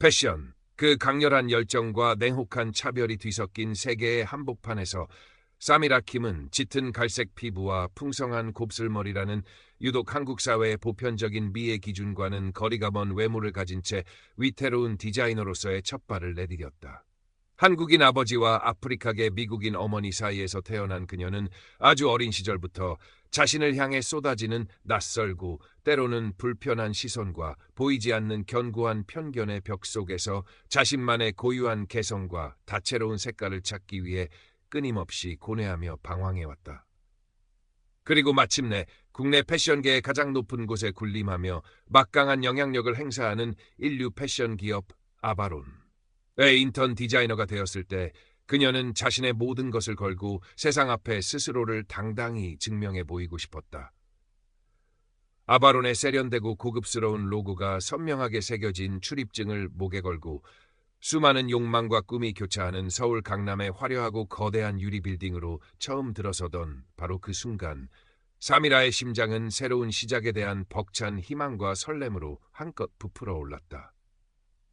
패션, 그 강렬한 열정과 냉혹한 차별이 뒤섞인 세계의 한복판에서 사미라 킴은 짙은 갈색 피부와 풍성한 곱슬머리라는 유독 한국 사회의 보편적인 미의 기준과는 거리가 먼 외모를 가진 채 위태로운 디자이너로서의 첫 발을 내디뎠다. 한국인 아버지와 아프리카계 미국인 어머니 사이에서 태어난 그녀는 아주 어린 시절부터 자신을 향해 쏟아지는 낯설고 때로는 불편한 시선과 보이지 않는 견고한 편견의 벽 속에서 자신만의 고유한 개성과 다채로운 색깔을 찾기 위해 끊임없이 고뇌하며 방황해왔다. 그리고 마침내 국내 패션계의 가장 높은 곳에 군림하며 막강한 영향력을 행사하는 인류 패션 기업 아바론의 인턴 디자이너가 되었을 때 그녀는 자신의 모든 것을 걸고 세상 앞에 스스로를 당당히 증명해 보이고 싶었다. 아바론의 세련되고 고급스러운 로고가 선명하게 새겨진 출입증을 목에 걸고 수많은 욕망과 꿈이 교차하는 서울 강남의 화려하고 거대한 유리 빌딩으로 처음 들어서던 바로 그 순간 사미라의 심장은 새로운 시작에 대한 벅찬 희망과 설렘으로 한껏 부풀어 올랐다.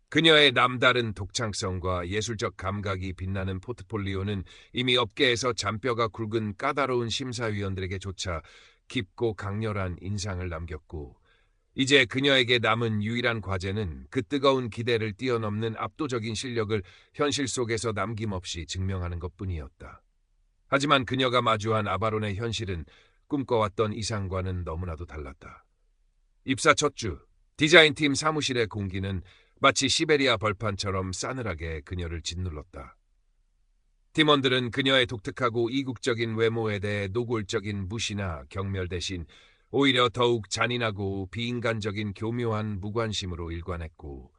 그녀의 남다른 독창성과 예술적 감각이 빛나는 포트폴리오는 이미 업계에서 잔뼈가 굵은 까다로운 심사위원들에게조차 깊고 강렬한 인상을 남겼고 이제 그녀에게 남은 유일한 과제는 그 뜨거운 기대를 뛰어넘는 압도적인 실력을 현실 속에서 남김없이 증명하는 것뿐이었다. 하지만 그녀가 마주한 아바론의 현실은 꿈꿔왔던 이상과는 너무나도 달랐다. 입사 첫 주, 디자인팀 사무실의 공기는 마치 시베리아 벌판처럼 싸늘하게 그녀를 짓눌렀다. 팀원들은 그녀의 독특하고 이국적인 외모에 대해 노골적인 무시나 경멸 대신 오히려 더욱 잔인하고 비인간적인 교묘한 무관심으로 일관했고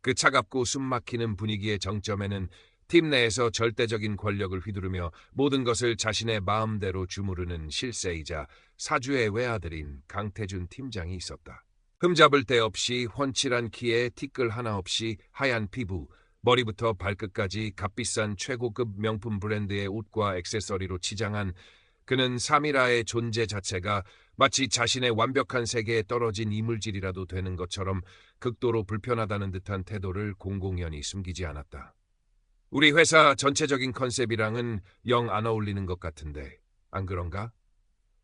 그 차갑고 숨막히는 분위기의 정점에는 팀 내에서 절대적인 권력을 휘두르며 모든 것을 자신의 마음대로 주무르는 실세이자 사주의 외아들인 강태준 팀장이 있었다. 흠잡을 데 없이 훤칠한 키에 티끌 하나 없이 하얀 피부, 머리부터 발끝까지 값비싼 최고급 명품 브랜드의 옷과 액세서리로 치장한 그는 사미라의 존재 자체가 마치 자신의 완벽한 세계에 떨어진 이물질이라도 되는 것처럼 극도로 불편하다는 듯한 태도를 공공연히 숨기지 않았다. 우리 회사 전체적인 컨셉이랑은 영 안 어울리는 것 같은데, 안 그런가?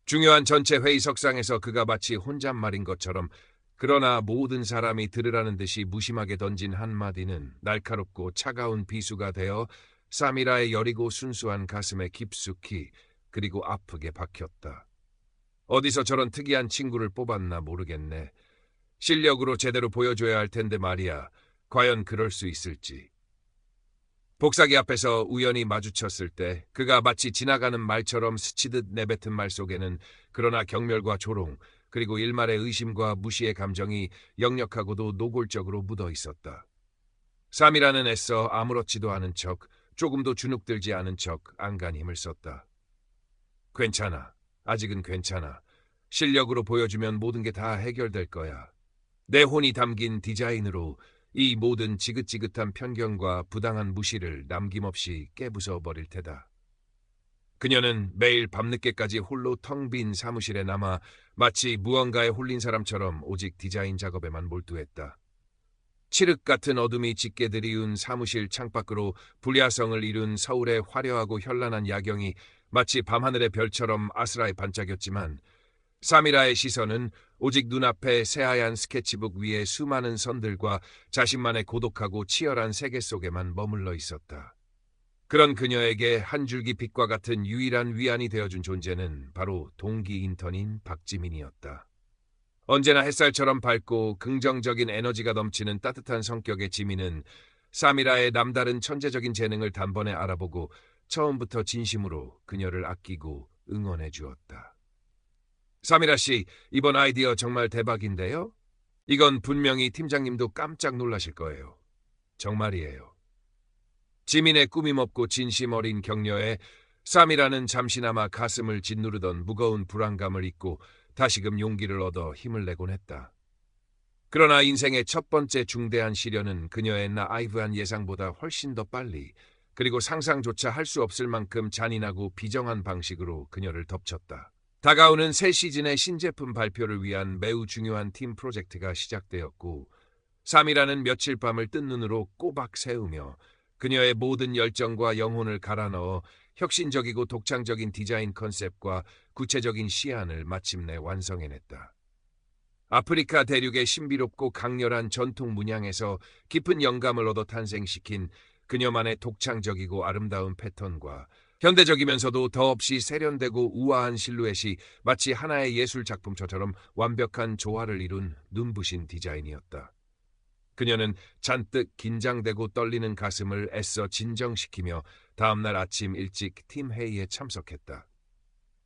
중요한 전체 회의석상에서 그가 마치 혼잣말인 것처럼 그러나 모든 사람이 들으라는 듯이 무심하게 던진 한마디는 날카롭고 차가운 비수가 되어 사미라의 여리고 순수한 가슴에 깊숙이 그리고 아프게 박혔다. 어디서 저런 특이한 친구를 뽑았나 모르겠네. 실력으로 제대로 보여줘야 할 텐데 말이야. 과연 그럴 수 있을지. 복사기 앞에서 우연히 마주쳤을 때 그가 마치 지나가는 말처럼 스치듯 내뱉은 말 속에는 그러나 경멸과 조롱 그리고 일말의 의심과 무시의 감정이 역력하고도 노골적으로 묻어 있었다. 사미라는 애써 아무렇지도 않은 척 조금도 주눅들지 않은 척 안간 힘을 썼다. 괜찮아. 아직은 괜찮아. 실력으로 보여주면 모든 게 다 해결될 거야. 내 혼이 담긴 디자인으로 이 모든 지긋지긋한 편견과 부당한 무시를 남김없이 깨부숴 버릴 테다. 그녀는 매일 밤늦게까지 홀로 텅 빈 사무실에 남아 마치 무언가에 홀린 사람처럼 오직 디자인 작업에만 몰두했다. 칠흑 같은 어둠이 짙게 들이운 사무실 창밖으로 불야성을 이룬 서울의 화려하고 현란한 야경이 마치 밤하늘의 별처럼 아스라이 반짝였지만 사미라의 시선은 오직 눈앞의 새하얀 스케치북 위에 수많은 선들과 자신만의 고독하고 치열한 세계 속에만 머물러 있었다. 그런 그녀에게 한 줄기 빛과 같은 유일한 위안이 되어준 존재는 바로 동기 인턴인 박지민이었다. 언제나 햇살처럼 밝고 긍정적인 에너지가 넘치는 따뜻한 성격의 지민은 사미라의 남다른 천재적인 재능을 단번에 알아보고 처음부터 진심으로 그녀를 아끼고 응원해 주었다. 사미라 씨, 이번 아이디어 정말 대박인데요? 이건 분명히 팀장님도 깜짝 놀라실 거예요. 정말이에요. 지민의 꾸밈 없고 진심 어린 격려에 사미라는 잠시나마 가슴을 짓누르던 무거운 불안감을 잊고 다시금 용기를 얻어 힘을 내곤 했다. 그러나 인생의 첫 번째 중대한 시련은 그녀의 나이브한 예상보다 훨씬 더 빨리 그리고 상상조차 할 수 없을 만큼 잔인하고 비정한 방식으로 그녀를 덮쳤다. 다가오는 새 시즌의 신제품 발표를 위한 매우 중요한 팀 프로젝트가 시작되었고 사미라는 며칠 밤을 뜬 눈으로 꼬박 세우며 그녀의 모든 열정과 영혼을 갈아 넣어 혁신적이고 독창적인 디자인 컨셉과 구체적인 시안을 마침내 완성해냈다. 아프리카 대륙의 신비롭고 강렬한 전통 문양에서 깊은 영감을 얻어 탄생시킨 그녀만의 독창적이고 아름다운 패턴과 현대적이면서도 더없이 세련되고 우아한 실루엣이 마치 하나의 예술 작품처럼 완벽한 조화를 이룬 눈부신 디자인이었다. 그녀는 잔뜩 긴장되고 떨리는 가슴을 애써 진정시키며 다음날 아침 일찍 팀 회의에 참석했다.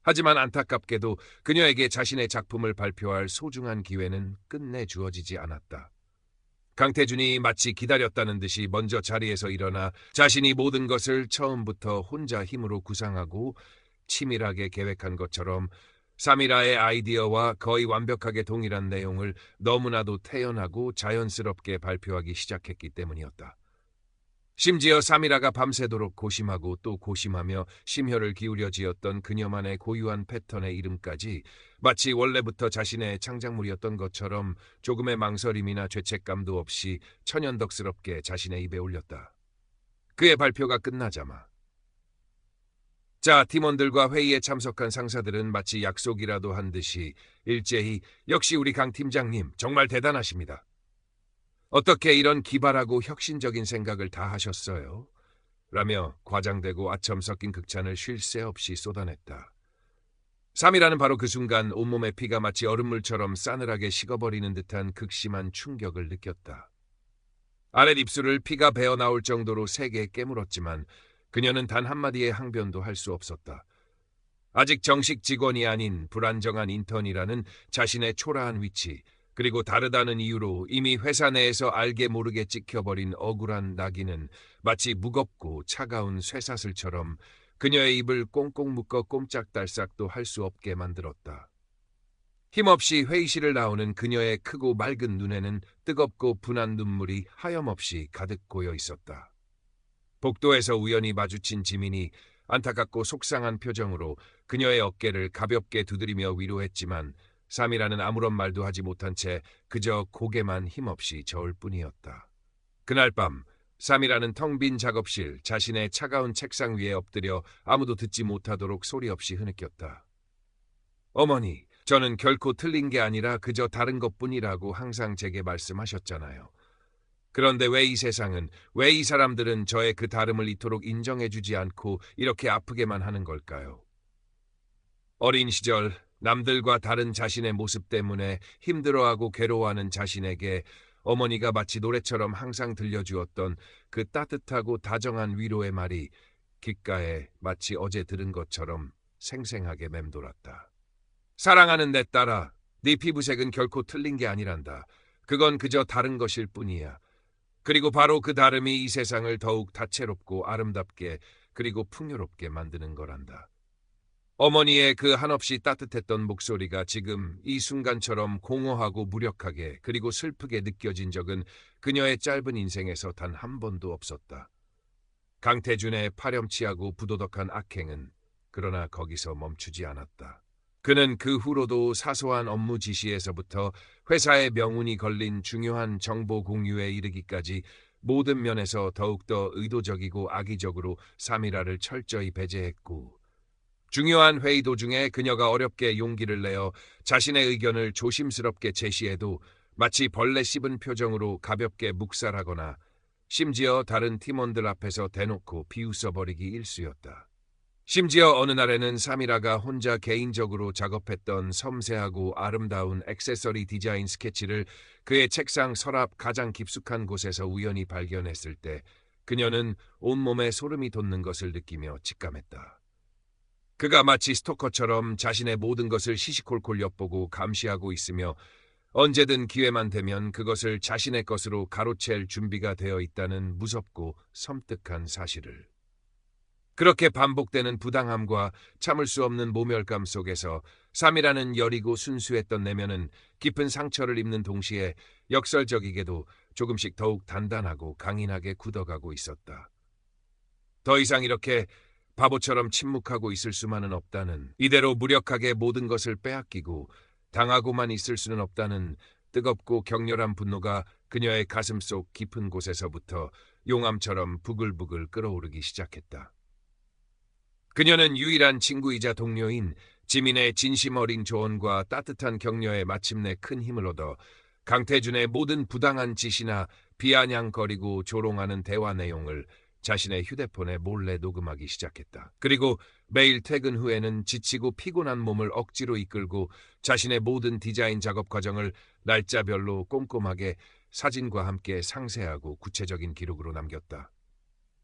하지만 안타깝게도 그녀에게 자신의 작품을 발표할 소중한 기회는 끝내 주어지지 않았다. 강태준이 마치 기다렸다는 듯이 먼저 자리에서 일어나 자신이 모든 것을 처음부터 혼자 힘으로 구상하고 치밀하게 계획한 것처럼 사미라의 아이디어와 거의 완벽하게 동일한 내용을 너무나도 태연하고 자연스럽게 발표하기 시작했기 때문이었다. 심지어 사미라가 밤새도록 고심하고 또 고심하며 심혈을 기울여 지었던 그녀만의 고유한 패턴의 이름까지 마치 원래부터 자신의 창작물이었던 것처럼 조금의 망설임이나 죄책감도 없이 천연덕스럽게 자신의 입에 올렸다. 그의 발표가 끝나자마 자, 팀원들과 회의에 참석한 상사들은 마치 약속이라도 한 듯이 일제히 역시 우리 강 팀장님 정말 대단하십니다. 어떻게 이런 기발하고 혁신적인 생각을 다 하셨어요? 라며 과장되고 아첨 섞인 극찬을 쉴 새 없이 쏟아냈다. 3이라는 바로 그 순간 온몸의 피가 마치 얼음물처럼 싸늘하게 식어버리는 듯한 극심한 충격을 느꼈다. 아랫입술을 피가 배어나올 정도로 세게 깨물었지만 그녀는 단 한마디의 항변도 할 수 없었다. 아직 정식 직원이 아닌 불안정한 인턴이라는 자신의 초라한 위치, 그리고 다르다는 이유로 이미 회사 내에서 알게 모르게 찍혀버린 억울한 낙인은 마치 무겁고 차가운 쇠사슬처럼 그녀의 입을 꽁꽁 묶어 꼼짝달싹도 할 수 없게 만들었다. 힘없이 회의실을 나오는 그녀의 크고 맑은 눈에는 뜨겁고 분한 눈물이 하염없이 가득 고여 있었다. 복도에서 우연히 마주친 지민이 안타깝고 속상한 표정으로 그녀의 어깨를 가볍게 두드리며 위로했지만 삼이라는 아무런 말도 하지 못한 채 그저 고개만 힘없이 저을 뿐이었다. 그날 밤 삼이라는 텅 빈 작업실 자신의 차가운 책상 위에 엎드려 아무도 듣지 못하도록 소리 없이 흐느꼈다. 어머니, 저는 결코 틀린 게 아니라 그저 다른 것뿐이라고 항상 제게 말씀하셨잖아요. 그런데 왜 이 세상은, 왜 이 사람들은 저의 그 다름을 이토록 인정해주지 않고 이렇게 아프게만 하는 걸까요? 어린 시절 남들과 다른 자신의 모습 때문에 힘들어하고 괴로워하는 자신에게 어머니가 마치 노래처럼 항상 들려주었던 그 따뜻하고 다정한 위로의 말이 귓가에 마치 어제 들은 것처럼 생생하게 맴돌았다. 사랑하는 내 딸아, 네 피부색은 결코 틀린 게 아니란다. 그건 그저 다른 것일 뿐이야. 그리고 바로 그 다름이 이 세상을 더욱 다채롭고 아름답게 그리고 풍요롭게 만드는 거란다. 어머니의 그 한없이 따뜻했던 목소리가 지금 이 순간처럼 공허하고 무력하게 그리고 슬프게 느껴진 적은 그녀의 짧은 인생에서 단 한 번도 없었다. 강태준의 파렴치하고 부도덕한 악행은 그러나 거기서 멈추지 않았다. 그는 그 후로도 사소한 업무 지시에서부터 회사의 명운이 걸린 중요한 정보 공유에 이르기까지 모든 면에서 더욱더 의도적이고 악의적으로 사미라를 철저히 배제했고, 중요한 회의 도중에 그녀가 어렵게 용기를 내어 자신의 의견을 조심스럽게 제시해도 마치 벌레 씹은 표정으로 가볍게 묵살하거나 심지어 다른 팀원들 앞에서 대놓고 비웃어버리기 일쑤였다. 심지어 어느 날에는 사미라가 혼자 개인적으로 작업했던 섬세하고 아름다운 액세서리 디자인 스케치를 그의 책상 서랍 가장 깊숙한 곳에서 우연히 발견했을 때 그녀는 온몸에 소름이 돋는 것을 느끼며 직감했다. 그가 마치 스토커처럼 자신의 모든 것을 시시콜콜 엿보고 감시하고 있으며 언제든 기회만 되면 그것을 자신의 것으로 가로챌 준비가 되어 있다는 무섭고 섬뜩한 사실을. 그렇게 반복되는 부당함과 참을 수 없는 모멸감 속에서 삼이라는 여리고 순수했던 내면은 깊은 상처를 입는 동시에 역설적이게도 조금씩 더욱 단단하고 강인하게 굳어가고 있었다. 더 이상 이렇게 바보처럼 침묵하고 있을 수만은 없다는, 이대로 무력하게 모든 것을 빼앗기고 당하고만 있을 수는 없다는 뜨겁고 격렬한 분노가 그녀의 가슴속 깊은 곳에서부터 용암처럼 부글부글 끓어오르기 시작했다. 그녀는 유일한 친구이자 동료인 지민의 진심 어린 조언과 따뜻한 격려에 마침내 큰 힘을 얻어 강태준의 모든 부당한 짓이나 비아냥거리고 조롱하는 대화 내용을 자신의 휴대폰에 몰래 녹음하기 시작했다. 그리고 매일 퇴근 후에는 지치고 피곤한 몸을 억지로 이끌고 자신의 모든 디자인 작업 과정을 날짜별로 꼼꼼하게 사진과 함께 상세하고 구체적인 기록으로 남겼다.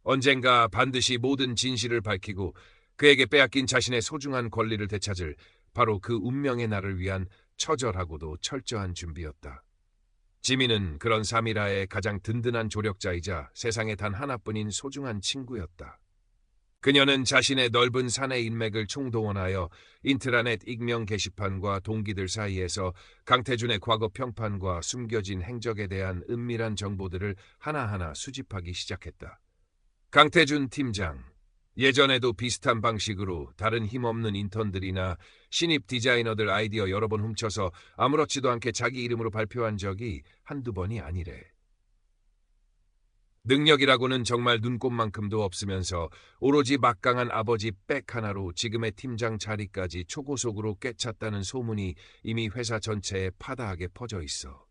언젠가 반드시 모든 진실을 밝히고 그에게 빼앗긴 자신의 소중한 권리를 되찾을 바로 그 운명의 날을 위한 처절하고도 철저한 준비였다. 지민은 그런 사미라의 가장 든든한 조력자이자 세상에 단 하나뿐인 소중한 친구였다. 그녀는 자신의 넓은 사내 인맥을 총동원하여 인트라넷 익명 게시판과 동기들 사이에서 강태준의 과거 평판과 숨겨진 행적에 대한 은밀한 정보들을 하나하나 수집하기 시작했다. 강태준 팀장, 예전에도 비슷한 방식으로 다른 힘없는 인턴들이나 신입 디자이너들 아이디어 여러 번 훔쳐서 아무렇지도 않게 자기 이름으로 발표한 적이 한두 번이 아니래. 능력이라고는 정말 눈꼽만큼도 없으면서 오로지 막강한 아버지 백 하나로 지금의 팀장 자리까지 초고속으로 꿰찼다는 소문이 이미 회사 전체에 파다하게 퍼져 있어.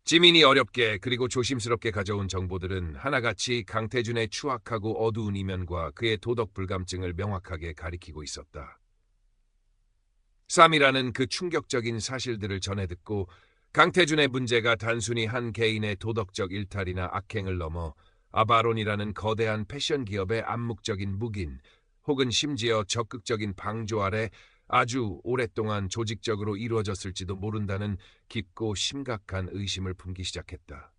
지민이 어렵게 그리고 조심스럽게 가져온 정보들은 하나같이 강태준의 추악하고 어두운 이면과 그의 도덕 불감증을 명확하게 가리키고 있었다. 사미라는 그 충격적인 사실들을 전해 듣고 강태준의 문제가 단순히 한 개인의 도덕적 일탈이나 악행을 넘어 아바론이라는 거대한 패션 기업의 암묵적인 묵인 혹은 심지어 적극적인 방조 아래 아주 오랫동안 조직적으로 이루어졌을지도 모른다는 깊고 심각한 의심을 품기 시작했다.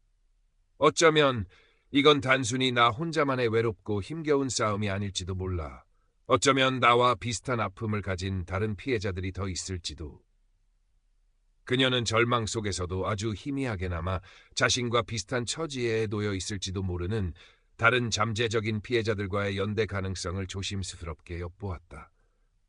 어쩌면 이건 단순히 나 혼자만의 외롭고 힘겨운 싸움이 아닐지도 몰라. 어쩌면 나와 비슷한 아픔을 가진 다른 피해자들이 더 있을지도. 그녀는 절망 속에서도 아주 희미하게나마 자신과 비슷한 처지에 놓여 있을지도 모르는 다른 잠재적인 피해자들과의 연대 가능성을 조심스럽게 엿보았다.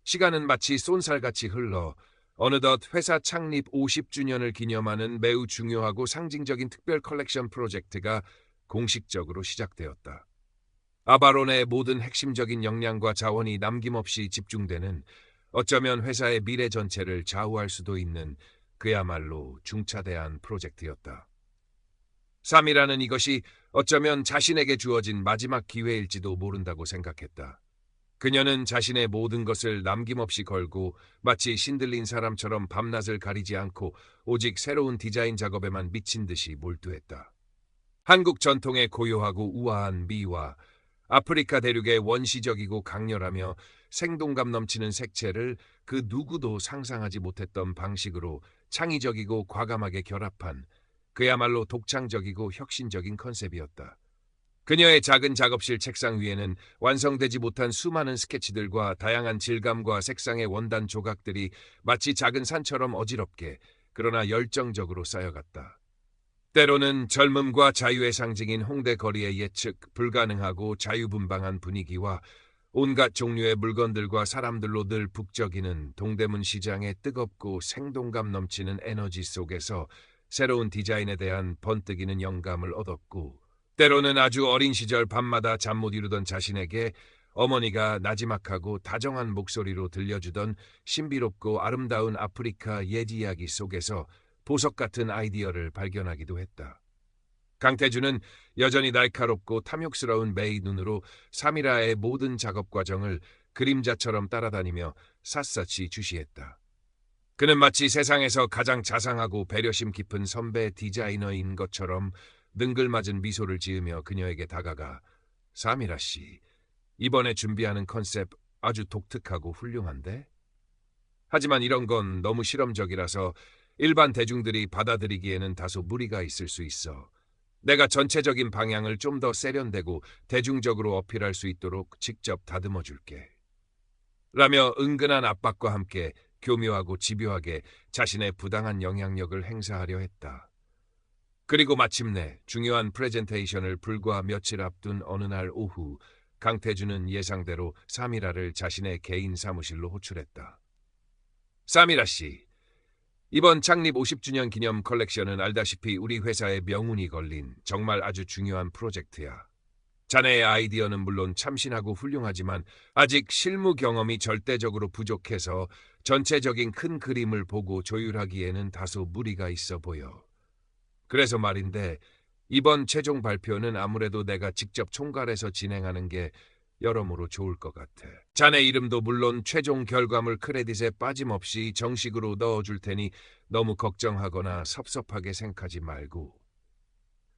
시간은 마치 쏜살같이 흘러 어느덧 회사 창립 50주년을 기념하는 매우 중요하고 상징적인 특별 컬렉션 프로젝트가 공식적으로 시작되었다. 아바론의 모든 핵심적인 역량과 자원이 남김없이 집중되는 어쩌면 회사의 미래 전체를 좌우할 수도 있는 그야말로 중차대한 프로젝트였다. 사미라는 이것이 어쩌면 자신에게 주어진 마지막 기회일지도 모른다고 생각했다. 그녀는 자신의 모든 것을 남김없이 걸고 마치 신들린 사람처럼 밤낮을 가리지 않고 오직 새로운 디자인 작업에만 미친 듯이 몰두했다. 한국 전통의 고요하고 우아한 미와 아프리카 대륙의 원시적이고 강렬하며 생동감 넘치는 색채를 그 누구도 상상하지 못했던 방식으로 창의적이고 과감하게 결합한 그야말로 독창적이고 혁신적인 컨셉이었다. 그녀의 작은 작업실 책상 위에는 완성되지 못한 수많은 스케치들과 다양한 질감과 색상의 원단 조각들이 마치 작은 산처럼 어지럽게 그러나 열정적으로 쌓여갔다. 때로는 젊음과 자유의 상징인 홍대 거리의 예측 불가능하고 자유분방한 분위기와 온갖 종류의 물건들과 사람들로 늘 북적이는 동대문 시장의 뜨겁고 생동감 넘치는 에너지 속에서 새로운 디자인에 대한 번뜩이는 영감을 얻었고 때로는 아주 어린 시절 밤마다 잠 못 이루던 자신에게 어머니가 나지막하고 다정한 목소리로 들려주던 신비롭고 아름다운 아프리카 옛 이야기 속에서 보석 같은 아이디어를 발견하기도 했다. 강태준은 여전히 날카롭고 탐욕스러운 매의 눈으로 사미라의 모든 작업 과정을 그림자처럼 따라다니며 샅샅이 주시했다. 그는 마치 세상에서 가장 자상하고 배려심 깊은 선배 디자이너인 것처럼 능글맞은 미소를 지으며 그녀에게 다가가 사미라 씨, 이번에 준비하는 컨셉 아주 독특하고 훌륭한데? 하지만 이런 건 너무 실험적이라서 일반 대중들이 받아들이기에는 다소 무리가 있을 수 있어. 내가 전체적인 방향을 좀 더 세련되고 대중적으로 어필할 수 있도록 직접 다듬어 줄게. 라며 은근한 압박과 함께 교묘하고 집요하게 자신의 부당한 영향력을 행사하려 했다. 그리고 마침내 중요한 프레젠테이션을 불과 며칠 앞둔 어느 날 오후 강태준은 예상대로 사미라를 자신의 개인 사무실로 호출했다. 사미라 씨, 이번 창립 50주년 기념 컬렉션은 알다시피 우리 회사의 명운이 걸린 정말 아주 중요한 프로젝트야. 자네의 아이디어는 물론 참신하고 훌륭하지만 아직 실무 경험이 절대적으로 부족해서 전체적인 큰 그림을 보고 조율하기에는 다소 무리가 있어 보여. 그래서 말인데 이번 최종 발표는 아무래도 내가 직접 총괄해서 진행하는 게 여러모로 좋을 것 같아. 자네 이름도 물론 최종 결과물 크레딧에 빠짐없이 정식으로 넣어줄 테니 너무 걱정하거나 섭섭하게 생각하지 말고.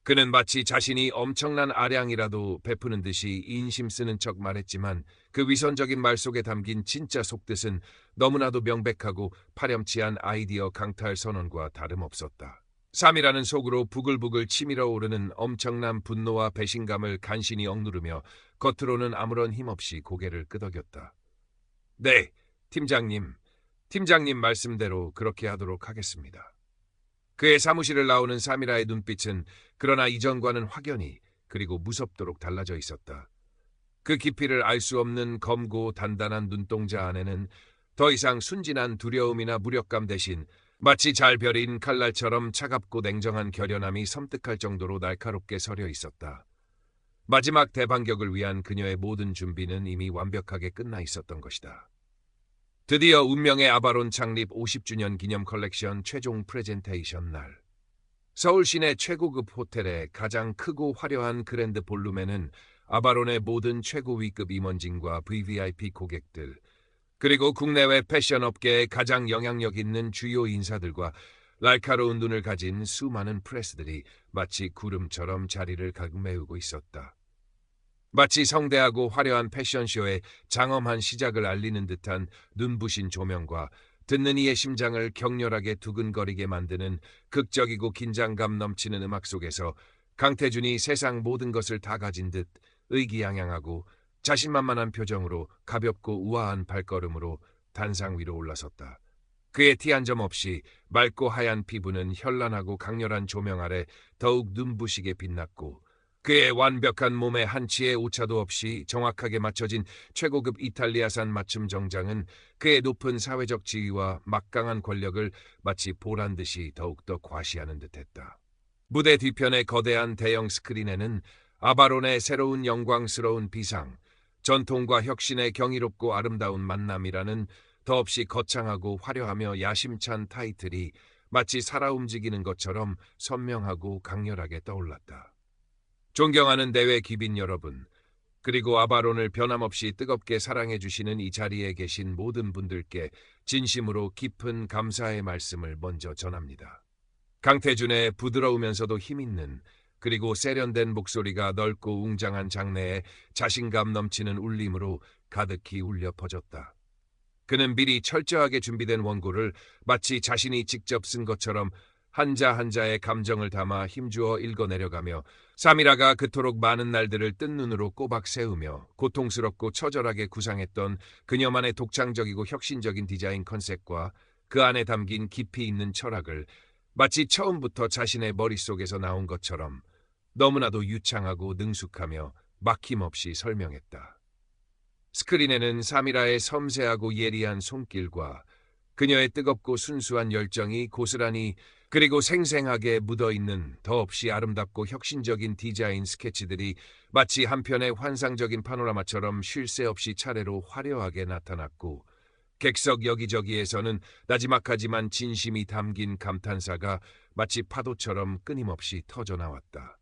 그는 마치 자신이 엄청난 아량이라도 베푸는 듯이 인심 쓰는 척 말했지만 그 위선적인 말 속에 담긴 진짜 속뜻은 너무나도 명백하고 파렴치한 아이디어 강탈 선언과 다름없었다. 3이라는 속으로 부글부글 치밀어 오르는 엄청난 분노와 배신감을 간신히 억누르며 겉으로는 아무런 힘없이 고개를 끄덕였다. 네, 팀장님. 팀장님 말씀대로 그렇게 하도록 하겠습니다. 그의 사무실을 나오는 사미라의 눈빛은 그러나 이전과는 확연히 그리고 무섭도록 달라져 있었다. 그 깊이를 알 수 없는 검고 단단한 눈동자 안에는 더 이상 순진한 두려움이나 무력감 대신 마치 잘 벼린 칼날처럼 차갑고 냉정한 결연함이 섬뜩할 정도로 날카롭게 서려 있었다. 마지막 대반격을 위한 그녀의 모든 준비는 이미 완벽하게 끝나 있었던 것이다. 드디어 운명의 아바론 창립 50주년 기념 컬렉션 최종 프레젠테이션 날. 서울 시내 최고급 호텔의 가장 크고 화려한 그랜드 볼룸에는 아바론의 모든 최고 위급 임원진과 VVIP 고객들, 그리고 국내외 패션 업계의 가장 영향력 있는 주요 인사들과 날카로운 눈을 가진 수많은 프레스들이 마치 구름처럼 자리를 가득메우고 있었다. 마치 성대하고 화려한 패션쇼의 장엄한 시작을 알리는 듯한 눈부신 조명과 듣는 이의 심장을 격렬하게 두근거리게 만드는 극적이고 긴장감 넘치는 음악 속에서 강태준이 세상 모든 것을 다 가진 듯 의기양양하고 자신만만한 표정으로 가볍고 우아한 발걸음으로 단상 위로 올라섰다. 그의 티 한 점 없이 맑고 하얀 피부는 현란하고 강렬한 조명 아래 더욱 눈부시게 빛났고 그의 완벽한 몸에 한치의 오차도 없이 정확하게 맞춰진 최고급 이탈리아산 맞춤 정장은 그의 높은 사회적 지위와 막강한 권력을 마치 보란듯이 더욱더 과시하는 듯했다. 무대 뒤편의 거대한 대형 스크린에는 아바론의 새로운 영광스러운 비상, 전통과 혁신의 경이롭고 아름다운 만남이라는 더없이 거창하고 화려하며 야심찬 타이틀이 마치 살아 움직이는 것처럼 선명하고 강렬하게 떠올랐다. 존경하는 내외 귀빈 여러분, 그리고 아바론을 변함없이 뜨겁게 사랑해 주시는 이 자리에 계신 모든 분들께 진심으로 깊은 감사의 말씀을 먼저 전합니다. 강태준의 부드러우면서도 힘있는 그리고 세련된 목소리가 넓고 웅장한 장내에 자신감 넘치는 울림으로 가득히 울려 퍼졌다. 그는 미리 철저하게 준비된 원고를 마치 자신이 직접 쓴 것처럼 한자 한자의 감정을 담아 힘주어 읽어내려가며 사미라가 그토록 많은 날들을 뜬 눈으로 꼬박 세우며 고통스럽고 처절하게 구상했던 그녀만의 독창적이고 혁신적인 디자인 컨셉과 그 안에 담긴 깊이 있는 철학을 마치 처음부터 자신의 머릿속에서 나온 것처럼 너무나도 유창하고 능숙하며 막힘없이 설명했다. 스크린에는 사미라의 섬세하고 예리한 손길과 그녀의 뜨겁고 순수한 열정이 고스란히 그리고 생생하게 묻어있는 더없이 아름답고 혁신적인 디자인 스케치들이 마치 한편의 환상적인 파노라마처럼 쉴 새 없이 차례로 화려하게 나타났고 객석 여기저기에서는 나지막하지만 진심이 담긴 감탄사가 마치 파도처럼 끊임없이 터져나왔다.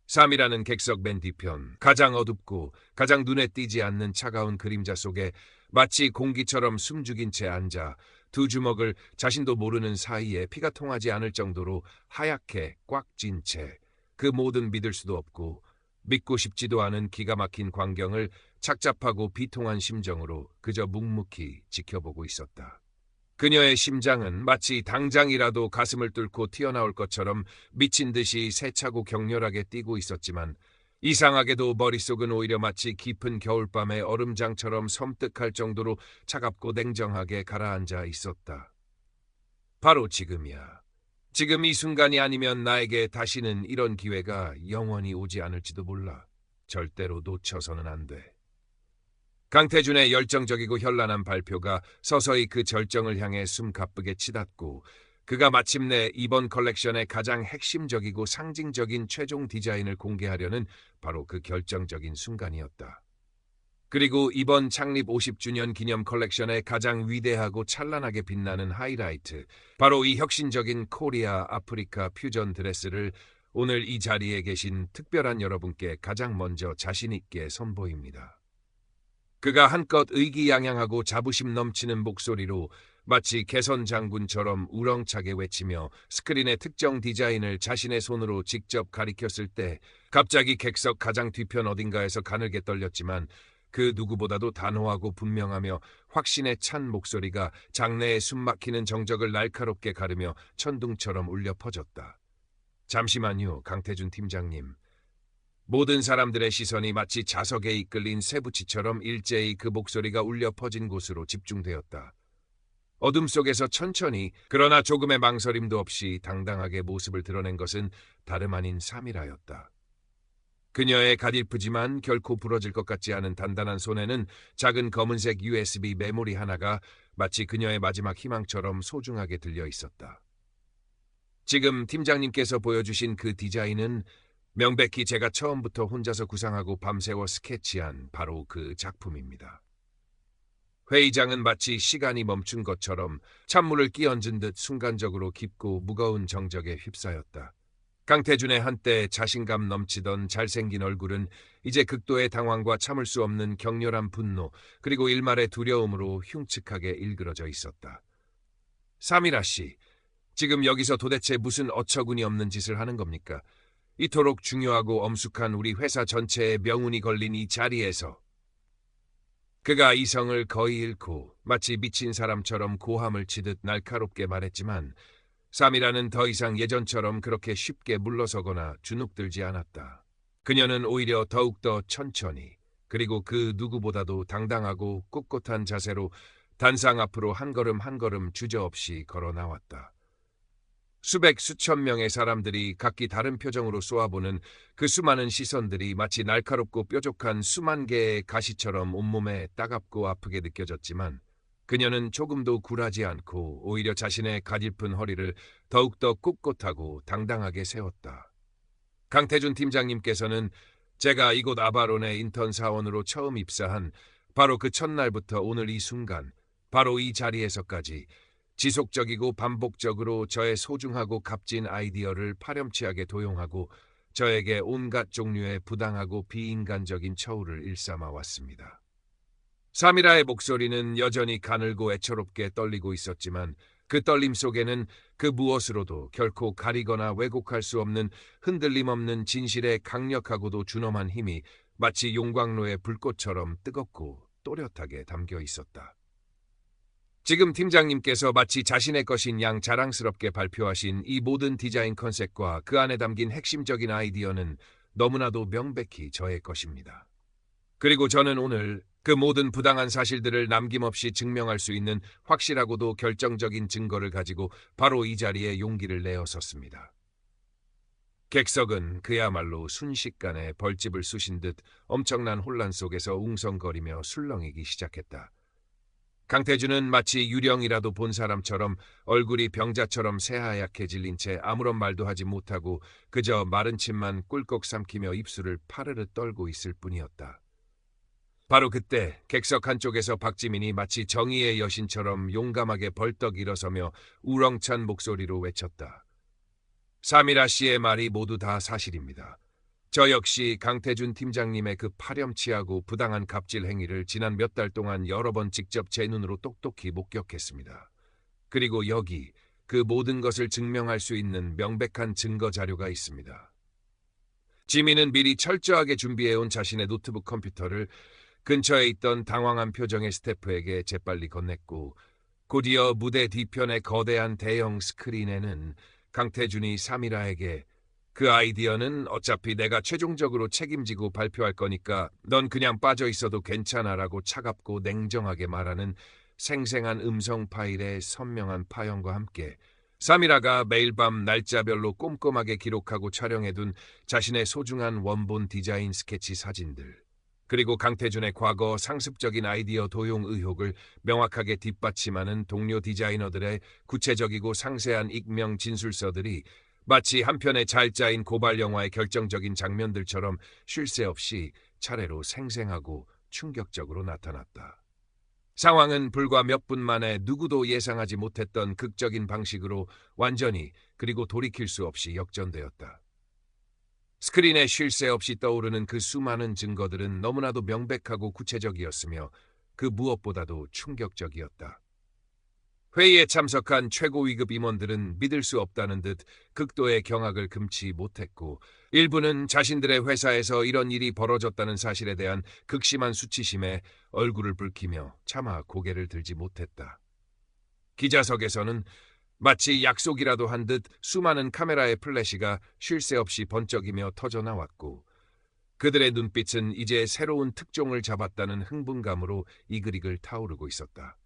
3이라는 객석 맨 뒤편, 가장 어둡고 가장 눈에 띄지 않는 차가운 그림자 속에 마치 공기처럼 숨죽인 채 앉아 두 주먹을 자신도 모르는 사이에 피가 통하지 않을 정도로 하얗게 꽉 쥔 채 그 모든 믿을 수도 없고 믿고 싶지도 않은 기가 막힌 광경을 착잡하고 비통한 심정으로 그저 묵묵히 지켜보고 있었다. 그녀의 심장은 마치 당장이라도 가슴을 뚫고 튀어나올 것처럼 미친 듯이 세차고 격렬하게 뛰고 있었지만 이상하게도 머릿속은 오히려 마치 깊은 겨울밤의 얼음장처럼 섬뜩할 정도로 차갑고 냉정하게 가라앉아 있었다. 바로 지금이야. 지금 이 순간이 아니면 나에게 다시는 이런 기회가 영원히 오지 않을지도 몰라. 절대로 놓쳐서는 안 돼. 강태준의 열정적이고 현란한 발표가 서서히 그 절정을 향해 숨 가쁘게 치닫고 그가 마침내 이번 컬렉션의 가장 핵심적이고 상징적인 최종 디자인을 공개하려는 바로 그 결정적인 순간이었다. 그리고 이번 창립 50주년 기념 컬렉션의 가장 위대하고 찬란하게 빛나는 하이라이트, 바로 이 혁신적인 코리아 아프리카 퓨전 드레스를 오늘 이 자리에 계신 특별한 여러분께 가장 먼저 자신 있게 선보입니다. 그가 한껏 의기양양하고 자부심 넘치는 목소리로 마치 개선 장군처럼 우렁차게 외치며 스크린의 특정 디자인을 자신의 손으로 직접 가리켰을 때 갑자기 객석 가장 뒤편 어딘가에서 가늘게 떨렸지만 그 누구보다도 단호하고 분명하며 확신에 찬 목소리가 장내의 숨막히는 정적을 날카롭게 가르며 천둥처럼 울려 퍼졌다. 잠시만요, 강태준 팀장님. 모든 사람들의 시선이 마치 자석에 이끌린 쇠붙이처럼 일제히 그 목소리가 울려 퍼진 곳으로 집중되었다. 어둠 속에서 천천히 그러나 조금의 망설임도 없이 당당하게 모습을 드러낸 것은 다름 아닌 사미라였다. 그녀의 가냘프지만 결코 부러질 것 같지 않은 단단한 손에는 작은 검은색 USB 메모리 하나가 마치 그녀의 마지막 희망처럼 소중하게 들려 있었다. 지금 팀장님께서 보여주신 그 디자인은 명백히 제가 처음부터 혼자서 구상하고 밤새워 스케치한 바로 그 작품입니다. 회의장은 마치 시간이 멈춘 것처럼 찬물을 끼얹은 듯 순간적으로 깊고 무거운 정적에 휩싸였다. 강태준의 한때 자신감 넘치던 잘생긴 얼굴은 이제 극도의 당황과 참을 수 없는 격렬한 분노, 그리고 일말의 두려움으로 흉측하게 일그러져 있었다. 사미라 씨, 지금 여기서 도대체 무슨 어처구니 없는 짓을 하는 겁니까? 이토록 중요하고 엄숙한 우리 회사 전체의 명운이 걸린 이 자리에서. 그가 이성을 거의 잃고 마치 미친 사람처럼 고함을 치듯 날카롭게 말했지만 사미라는 더 이상 예전처럼 그렇게 쉽게 물러서거나 주눅들지 않았다. 그녀는 오히려 더욱더 천천히, 그리고 그 누구보다도 당당하고 꼿꼿한 자세로 단상 앞으로 한 걸음 한 걸음 주저없이 걸어 나왔다. 수백 수천 명의 사람들이 각기 다른 표정으로 쏘아보는 그 수많은 시선들이 마치 날카롭고 뾰족한 수만 개의 가시처럼 온몸에 따갑고 아프게 느껴졌지만 그녀는 조금도 굴하지 않고 오히려 자신의 가냘픈 허리를 더욱더 꼿꼿하고 당당하게 세웠다. 강태준 팀장님께서는 제가 이곳 아바론의 인턴 사원으로 처음 입사한 바로 그 첫날부터 오늘 이 순간, 바로 이 자리에서까지 지속적이고 반복적으로 저의 소중하고 값진 아이디어를 파렴치하게 도용하고 저에게 온갖 종류의 부당하고 비인간적인 처우를 일삼아 왔습니다. 사미라의 목소리는 여전히 가늘고 애처롭게 떨리고 있었지만 그 떨림 속에는 그 무엇으로도 결코 가리거나 왜곡할 수 없는 흔들림 없는 진실의 강력하고도 준엄한 힘이 마치 용광로의 불꽃처럼 뜨겁고 또렷하게 담겨 있었다. 지금 팀장님께서 마치 자신의 것인 양 자랑스럽게 발표하신 이 모든 디자인 컨셉과 그 안에 담긴 핵심적인 아이디어는 너무나도 명백히 저의 것입니다. 그리고 저는 오늘 그 모든 부당한 사실들을 남김없이 증명할 수 있는 확실하고도 결정적인 증거를 가지고 바로 이 자리에 용기를 내어 섰습니다. 객석은 그야말로 순식간에 벌집을 쑤신 듯 엄청난 혼란 속에서 웅성거리며 술렁이기 시작했다. 강태준은 마치 유령이라도 본 사람처럼 얼굴이 병자처럼 새하얗게 질린 채 아무런 말도 하지 못하고 그저 마른 침만 꿀꺽 삼키며 입술을 파르르 떨고 있을 뿐이었다. 바로 그때 객석 한쪽에서 박지민이 마치 정의의 여신처럼 용감하게 벌떡 일어서며 우렁찬 목소리로 외쳤다. 사미라 씨의 말이 모두 다 사실입니다. 저 역시 강태준 팀장님의 그 파렴치하고 부당한 갑질 행위를 지난 몇 달 동안 여러 번 직접 제 눈으로 똑똑히 목격했습니다. 그리고 여기 그 모든 것을 증명할 수 있는 명백한 증거 자료가 있습니다. 지민은 미리 철저하게 준비해온 자신의 노트북 컴퓨터를 근처에 있던 당황한 표정의 스태프에게 재빨리 건넸고 곧이어 무대 뒤편의 거대한 대형 스크린에는 강태준이 사미라에게 그 아이디어는 어차피 내가 최종적으로 책임지고 발표할 거니까 넌 그냥 빠져 있어도 괜찮아라고 차갑고 냉정하게 말하는 생생한 음성 파일의 선명한 파형과 함께 사미라가 매일 밤 날짜별로 꼼꼼하게 기록하고 촬영해둔 자신의 소중한 원본 디자인 스케치 사진들, 그리고 강태준의 과거 상습적인 아이디어 도용 의혹을 명확하게 뒷받침하는 동료 디자이너들의 구체적이고 상세한 익명 진술서들이 마치 한 편의 잘 짜인 고발 영화의 결정적인 장면들처럼 쉴 새 없이 차례로 생생하고 충격적으로 나타났다. 상황은 불과 몇 분 만에 누구도 예상하지 못했던 극적인 방식으로 완전히 그리고 돌이킬 수 없이 역전되었다. 스크린에 쉴 새 없이 떠오르는 그 수많은 증거들은 너무나도 명백하고 구체적이었으며 그 무엇보다도 충격적이었다. 회의에 참석한 최고 위급 임원들은 믿을 수 없다는 듯 극도의 경악을 금치 못했고, 일부는 자신들의 회사에서 이런 일이 벌어졌다는 사실에 대한 극심한 수치심에 얼굴을 붉히며 차마 고개를 들지 못했다. 기자석에서는 마치 약속이라도 한 듯 수많은 카메라의 플래시가 쉴 새 없이 번쩍이며 터져나왔고, 그들의 눈빛은 이제 새로운 특종을 잡았다는 흥분감으로 이글이글 타오르고 있었다.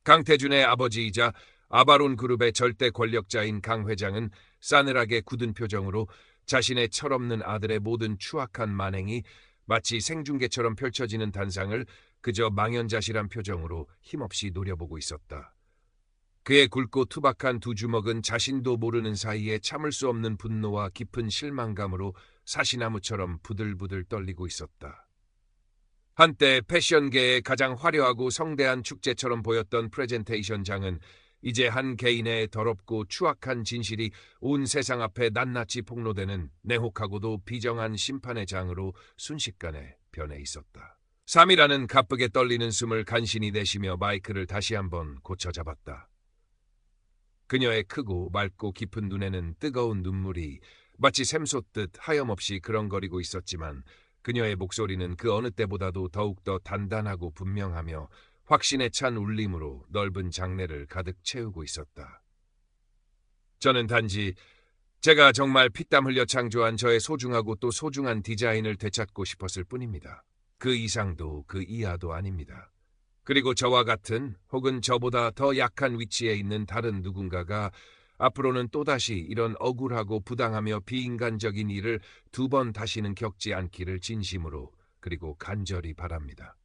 강태준의 아버지이자 아바론 그룹의 절대 권력자인 강 회장은 싸늘하게 굳은 표정으로 자신의 철없는 아들의 모든 추악한 만행이 마치 생중계처럼 펼쳐지는 단상을 그저 망연자실한 표정으로 힘없이 노려보고 있었다. 그의 굵고 투박한 두 주먹은 자신도 모르는 사이에 참을 수 없는 분노와 깊은 실망감으로 사시나무처럼 부들부들 떨리고 있었다. 한때 패션계의 가장 화려하고 성대한 축제처럼 보였던 프레젠테이션장은 이제 한 개인의 더럽고 추악한 진실이 온 세상 앞에 낱낱이 폭로되는 냉혹하고도 비정한 심판의 장으로 순식간에 변해 있었다. 3이라는 가쁘게 떨리는 숨을 간신히 내쉬며 마이크를 다시 한번 고쳐잡았다. 그녀의 크고 맑고 깊은 눈에는 뜨거운 눈물이 마치 샘솟듯 하염없이 그렁거리고 있었지만 그녀의 목소리는 그 어느 때보다도 더욱더 단단하고 분명하며 확신에 찬 울림으로 넓은 장내를 가득 채우고 있었다. 저는 단지 제가 정말 피땀 흘려 창조한 저의 소중하고 또 소중한 디자인을 되찾고 싶었을 뿐입니다. 그 이상도 그 이하도 아닙니다. 그리고 저와 같은 혹은 저보다 더 약한 위치에 있는 다른 누군가가 앞으로는 또다시 이런 억울하고 부당하며 비인간적인 일을 두 번 다시는 겪지 않기를 진심으로 그리고 간절히 바랍니다.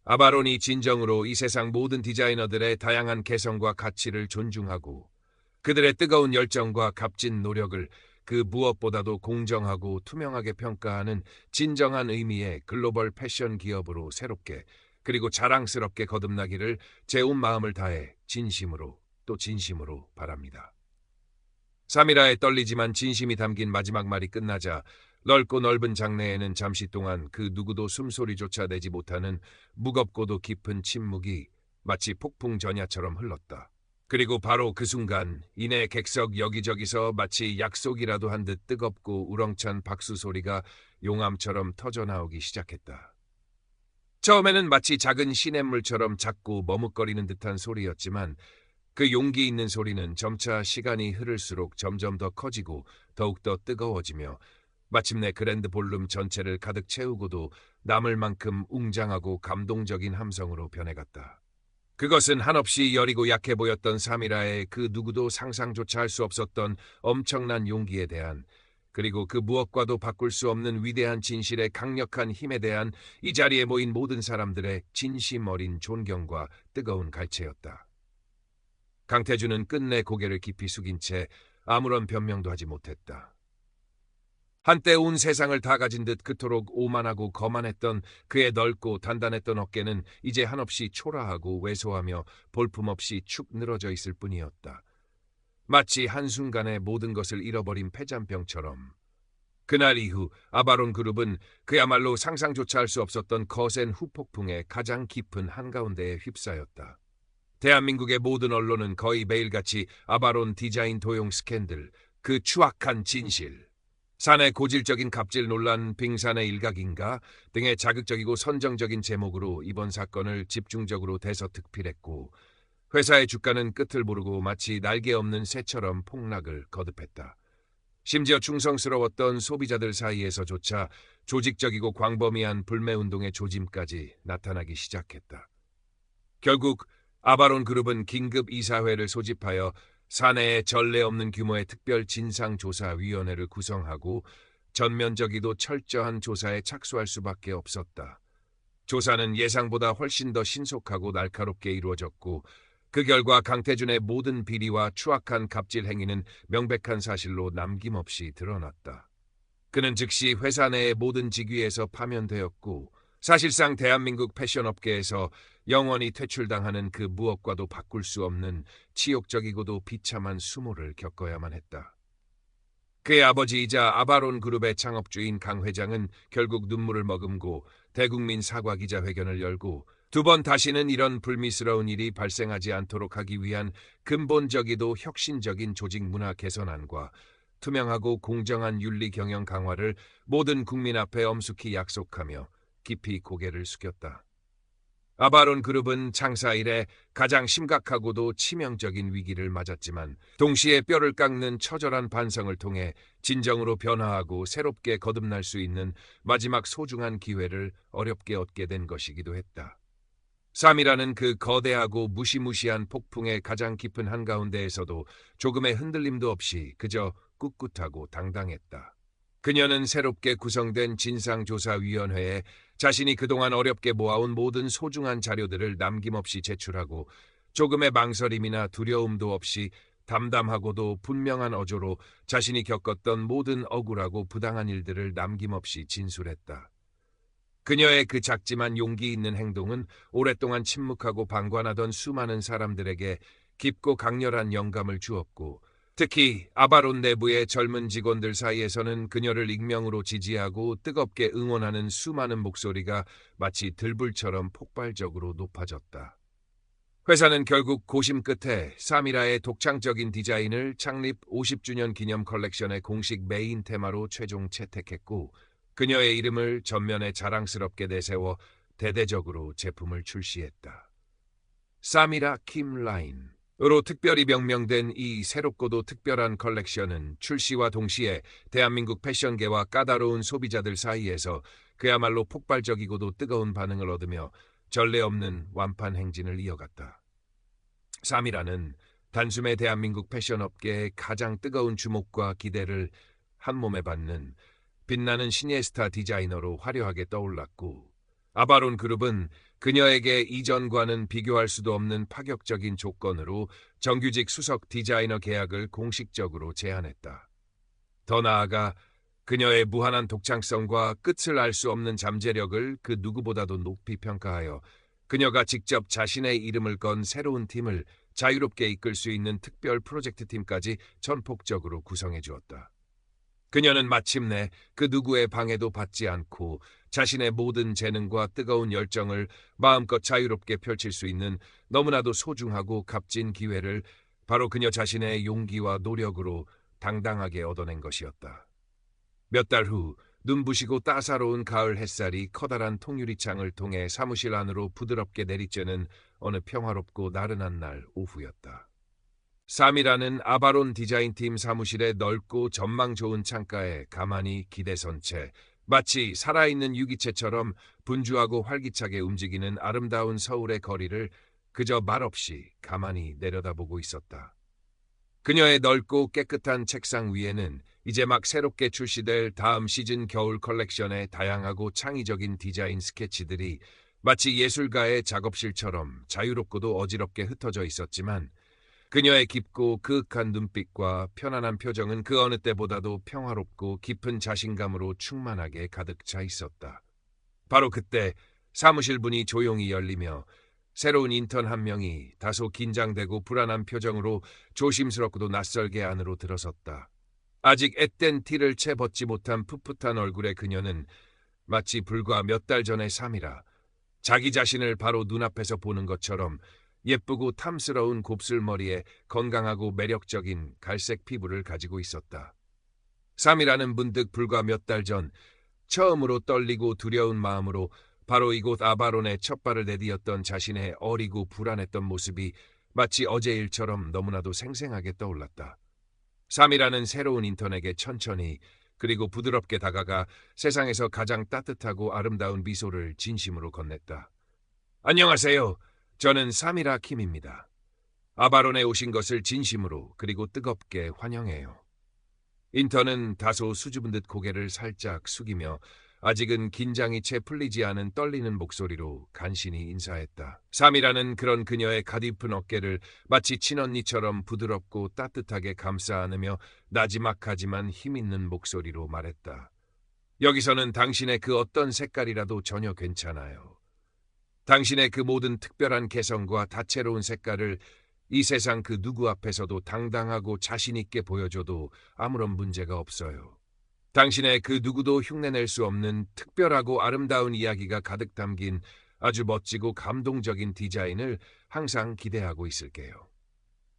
아바론이 진정으로 이 세상 모든 디자이너들의 다양한 개성과 가치를 존중하고 그들의 뜨거운 열정과 값진 노력을 그 무엇보다도 공정하고 투명하게 평가하는 진정한 의미의 글로벌 패션 기업으로 새롭게 그리고 자랑스럽게 거듭나기를 제 온 마음을 다해 진심으로 또 진심으로 바랍니다. 사미라의 떨리지만 진심이 담긴 마지막 말이 끝나자 넓고 넓은 장내에는 잠시 동안 그 누구도 숨소리조차 내지 못하는 무겁고도 깊은 침묵이 마치 폭풍 전야처럼 흘렀다. 그리고 바로 그 순간 이내 객석 여기저기서 마치 약속이라도 한 듯 뜨겁고 우렁찬 박수 소리가 용암처럼 터져나오기 시작했다. 처음에는 마치 작은 시냇물처럼 작고 머뭇거리는 듯한 소리였지만 그 용기 있는 소리는 점차 시간이 흐를수록 점점 더 커지고 더욱더 뜨거워지며 마침내 그랜드 볼룸 전체를 가득 채우고도 남을 만큼 웅장하고 감동적인 함성으로 변해갔다. 그것은 한없이 여리고 약해 보였던 사미라의 그 누구도 상상조차 할 수 없었던 엄청난 용기에 대한 그리고 그 무엇과도 바꿀 수 없는 위대한 진실의 강력한 힘에 대한 이 자리에 모인 모든 사람들의 진심 어린 존경과 뜨거운 갈채였다. 강태준은 끝내 고개를 깊이 숙인 채 아무런 변명도 하지 못했다. 한때 온 세상을 다 가진 듯 그토록 오만하고 거만했던 그의 넓고 단단했던 어깨는 이제 한없이 초라하고 왜소하며 볼품없이 축 늘어져 있을 뿐이었다. 마치 한순간에 모든 것을 잃어버린 폐잔병처럼. 그날 이후 아바론 그룹은 그야말로 상상조차 할 수 없었던 거센 후폭풍의 가장 깊은 한가운데에 휩싸였다. 대한민국의 모든 언론은 거의 매일같이 아바론 디자인 도용 스캔들, 그 추악한 진실, 사내 고질적인 갑질 논란 빙산의 일각인가 등의 자극적이고 선정적인 제목으로 이번 사건을 집중적으로 대서특필했고 회사의 주가는 끝을 모르고 마치 날개 없는 새처럼 폭락을 거듭했다. 심지어 충성스러웠던 소비자들 사이에서조차 조직적이고 광범위한 불매운동의 조짐까지 나타나기 시작했다. 결국 아바론 그룹은 긴급 이사회를 소집하여 사내에 전례 없는 규모의 특별 진상조사위원회를 구성하고 전면적이고 철저한 조사에 착수할 수밖에 없었다. 조사는 예상보다 훨씬 더 신속하고 날카롭게 이루어졌고 그 결과 강태준의 모든 비리와 추악한 갑질 행위는 명백한 사실로 남김없이 드러났다. 그는 즉시 회사 내의 모든 직위에서 파면되었고 사실상 대한민국 패션업계에서 영원히 퇴출당하는 그 무엇과도 바꿀 수 없는 치욕적이고도 비참한 수모를 겪어야만 했다. 그의 아버지이자 아바론 그룹의 창업주인 강 회장은 결국 눈물을 머금고 대국민 사과 기자회견을 열고 두 번 다시는 이런 불미스러운 일이 발생하지 않도록 하기 위한 근본적이고 혁신적인 조직 문화 개선안과 투명하고 공정한 윤리 경영 강화를 모든 국민 앞에 엄숙히 약속하며 깊이 고개를 숙였다. 아바론 그룹은 창사 이래 가장 심각하고도 치명적인 위기를 맞았지만 동시에 뼈를 깎는 처절한 반성을 통해 진정으로 변화하고 새롭게 거듭날 수 있는 마지막 소중한 기회를 어렵게 얻게 된 것이기도 했다. 쌈이라는 그 거대하고 무시무시한 폭풍의 가장 깊은 한가운데에서도 조금의 흔들림도 없이 그저 꿋꿋하고 당당했다. 그녀는 새롭게 구성된 진상조사위원회에 자신이 그동안 어렵게 모아온 모든 소중한 자료들을 남김없이 제출하고 조금의 망설임이나 두려움도 없이 담담하고도 분명한 어조로 자신이 겪었던 모든 억울하고 부당한 일들을 남김없이 진술했다. 그녀의 그 작지만 용기 있는 행동은 오랫동안 침묵하고 방관하던 수많은 사람들에게 깊고 강렬한 영감을 주었고 특히 아바론 내부의 젊은 직원들 사이에서는 그녀를 익명으로 지지하고 뜨겁게 응원하는 수많은 목소리가 마치 들불처럼 폭발적으로 높아졌다. 회사는 결국 고심 끝에 사미라의 독창적인 디자인을 창립 50주년 기념 컬렉션의 공식 메인 테마로 최종 채택했고 그녀의 이름을 전면에 자랑스럽게 내세워 대대적으로 제품을 출시했다. 사미라 킴 라인으로 특별히 명명된 이 새롭고도 특별한 컬렉션은 출시와 동시에 대한민국 패션계와 까다로운 소비자들 사이에서 그야말로 폭발적이고도 뜨거운 반응을 얻으며 전례 없는 완판 행진을 이어갔다. 사미라는 단숨에 대한민국 패션업계의 가장 뜨거운 주목과 기대를 한몸에 받는 빛나는 시니에스타 디자이너로 화려하게 떠올랐고 아바론 그룹은 그녀에게 이전과는 비교할 수도 없는 파격적인 조건으로 정규직 수석 디자이너 계약을 공식적으로 제안했다. 더 나아가 그녀의 무한한 독창성과 끝을 알 수 없는 잠재력을 그 누구보다도 높이 평가하여 그녀가 직접 자신의 이름을 건 새로운 팀을 자유롭게 이끌 수 있는 특별 프로젝트 팀까지 전폭적으로 구성해 주었다. 그녀는 마침내 그 누구의 방해도 받지 않고 자신의 모든 재능과 뜨거운 열정을 마음껏 자유롭게 펼칠 수 있는 너무나도 소중하고 값진 기회를 바로 그녀 자신의 용기와 노력으로 당당하게 얻어낸 것이었다. 몇 달 후 눈부시고 따사로운 가을 햇살이 커다란 통유리창을 통해 사무실 안으로 부드럽게 내리쬐는 어느 평화롭고 나른한 날 오후였다. 사미라는 아바론 디자인팀 사무실의 넓고 전망 좋은 창가에 가만히 기대선 채 마치 살아있는 유기체처럼 분주하고 활기차게 움직이는 아름다운 서울의 거리를 그저 말없이 가만히 내려다보고 있었다. 그녀의 넓고 깨끗한 책상 위에는 이제 막 새롭게 출시될 다음 시즌 겨울 컬렉션의 다양하고 창의적인 디자인 스케치들이 마치 예술가의 작업실처럼 자유롭고도 어지럽게 흩어져 있었지만 그녀의 깊고 그윽한 눈빛과 편안한 표정은 그 어느 때보다도 평화롭고 깊은 자신감으로 충만하게 가득 차 있었다. 바로 그때 사무실 문이 조용히 열리며 새로운 인턴 한 명이 다소 긴장되고 불안한 표정으로 조심스럽고도 낯설게 안으로 들어섰다. 아직 앳된 티를 채 벗지 못한 풋풋한 얼굴의 그녀는 마치 불과 몇 달 전의 삶이라 자기 자신을 바로 눈앞에서 보는 것처럼 예쁘고 탐스러운 곱슬머리에 건강하고 매력적인 갈색 피부를 가지고 있었다. 삼이라는 문득 불과 몇 달 전 처음으로 떨리고 두려운 마음으로 바로 이곳 아바론에 첫 발을 내디뎠던 자신의 어리고 불안했던 모습이 마치 어제 일처럼 너무나도 생생하게 떠올랐다. 삼이라는 새로운 인턴에게 천천히 그리고 부드럽게 다가가 세상에서 가장 따뜻하고 아름다운 미소를 진심으로 건넸다. 안녕하세요. 저는 사미라 킴입니다. 아바론에 오신 것을 진심으로 그리고 뜨겁게 환영해요. 인턴은 다소 수줍은 듯 고개를 살짝 숙이며 아직은 긴장이 채 풀리지 않은 떨리는 목소리로 간신히 인사했다. 삼이라는 그런 그녀의 가디픈 어깨를 마치 친언니처럼 부드럽고 따뜻하게 감싸 안으며 나지막하지만 힘있는 목소리로 말했다. 여기서는 당신의 그 어떤 색깔이라도 전혀 괜찮아요. 당신의 그 모든 특별한 개성과 다채로운 색깔을 이 세상 그 누구 앞에서도 당당하고 자신 있게 보여줘도 아무런 문제가 없어요. 당신의 그 누구도 흉내낼 수 없는 특별하고 아름다운 이야기가 가득 담긴 아주 멋지고 감동적인 디자인을 항상 기대하고 있을게요.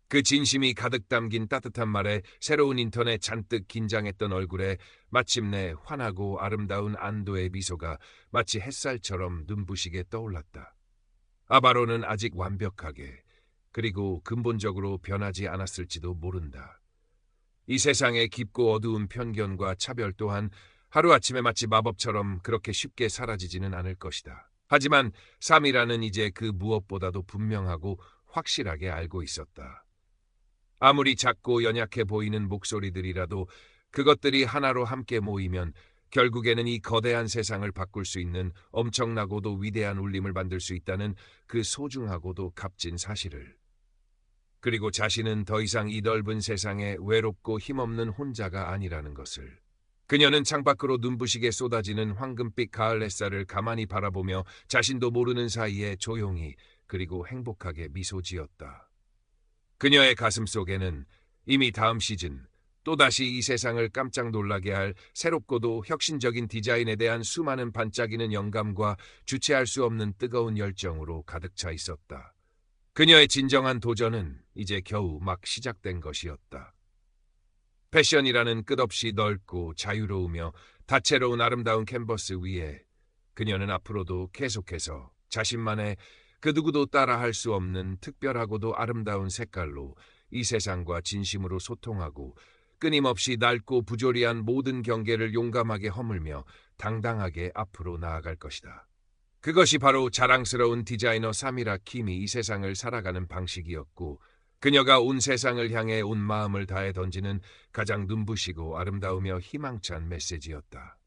그 진심이 가득 담긴 따뜻한 말에 새로운 인턴의 잔뜩 긴장했던 얼굴에 마침내 환하고 아름다운 안도의 미소가 마치 햇살처럼 눈부시게 떠올랐다. 아바로는 아직 완벽하게 그리고 근본적으로 변하지 않았을지도 모른다. 이 세상의 깊고 어두운 편견과 차별 또한 하루아침에 마치 마법처럼 그렇게 쉽게 사라지지는 않을 것이다. 하지만 삼이라는 이제 그 무엇보다도 분명하고 확실하게 알고 있었다. 아무리 작고 연약해 보이는 목소리들이라도 그것들이 하나로 함께 모이면 결국에는 이 거대한 세상을 바꿀 수 있는 엄청나고도 위대한 울림을 만들 수 있다는 그 소중하고도 값진 사실을. 그리고 자신은 더 이상 이 넓은 세상에 외롭고 힘없는 혼자가 아니라는 것을. 그녀는 창밖으로 눈부시게 쏟아지는 황금빛 가을 햇살을 가만히 바라보며 자신도 모르는 사이에 조용히 그리고 행복하게 미소 지었다. 그녀의 가슴 속에는 이미 다음 시즌 또다시 이 세상을 깜짝 놀라게 할 새롭고도 혁신적인 디자인에 대한 수많은 반짝이는 영감과 주체할 수 없는 뜨거운 열정으로 가득 차 있었다. 그녀의 진정한 도전은 이제 겨우 막 시작된 것이었다. 패션이라는 끝없이 넓고 자유로우며 다채로운 아름다운 캔버스 위에 그녀는 앞으로도 계속해서 자신만의 그 누구도 따라할 수 없는 특별하고도 아름다운 색깔로 이 세상과 진심으로 소통하고 끊임없이 낡고 부조리한 모든 경계를 용감하게 허물며 당당하게 앞으로 나아갈 것이다. 그것이 바로 자랑스러운 디자이너 사미라 킴이 이 세상을 살아가는 방식이었고 그녀가 온 세상을 향해 온 마음을 다해 던지는 가장 눈부시고 아름다우며 희망찬 메시지였다.